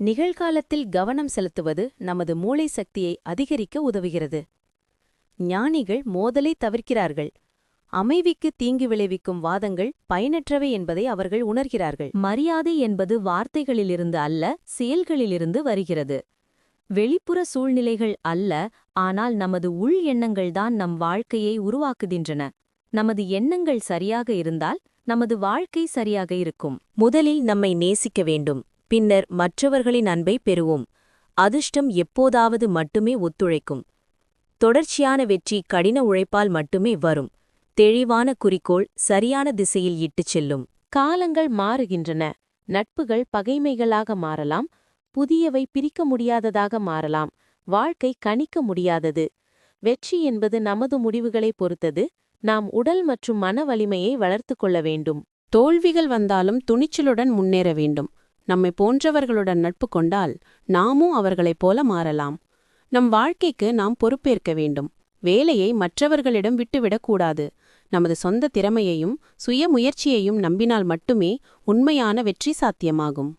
நிகழ்காலத்தில் கவனம் செலுத்துவது நமது மூளை சக்தியை அதிகரிக்க உதவுகிறது. ஞானிகள் மோதலை தவிர்க்கிறார்கள். அமைதிக்கு தீங்கு விளைவிக்கும் வாதங்கள் பயனற்றவை என்பதை அவர்கள் உணர்கிறார்கள். மரியாதை என்பது வார்த்தைகளிலிருந்து அல்ல, செயல்களிலிருந்து வருகிறது. வெளிப்புற சூழ்நிலைகள் அல்ல, ஆனால் நமது உள் எண்ணங்கள்தான் நம் வாழ்க்கையை உருவாக்குகின்றன. நமது எண்ணங்கள் சரியாக இருந்தால் நமது வாழ்க்கை சரியாக இருக்கும். முதலில் நம்மை நேசிக்க வேண்டும், பின்னர் மற்றவர்களின் அன்பை பெறுவோம். அதிர்ஷ்டம் எப்போதாவது மட்டுமே ஒத்துழைக்கும். தொடர்ச்சியான வெற்றி கடின உழைப்பால் மட்டுமே வரும். தெளிவான குறிக்கோள் சரியான திசையில் இட்டுச் செல்லும். காலங்கள் மாறுகின்றன. நட்புகள் பகைமைகளாக மாறலாம். புதியவை பிரிக்க முடியாததாக மாறலாம். வாழ்க்கை கணிக்க முடியாதது. வெற்றி என்பது நமது முடிவுகளை பொறுத்தது. நாம் உடல் மற்றும் மன வலிமையை வளர்த்துக் கொள்ள வேண்டும். தோல்விகள் வந்தாலும் துணிச்சலுடன் முன்னேற வேண்டும். நம்மை போன்றவர்களுடன் நட்பு கொண்டால் நாமும் அவர்களைப் போல மாறலாம். நம் வாழ்க்கைக்கு நாம் பொறுப்பேற்க வேண்டும். வேலையை மற்றவர்களிடம் விட்டுவிடக்கூடாது. நமது சொந்த திறமையையும் சுய முயற்சியையும் நம்பினால் மட்டுமே உண்மையான வெற்றி சாத்தியமாகும்.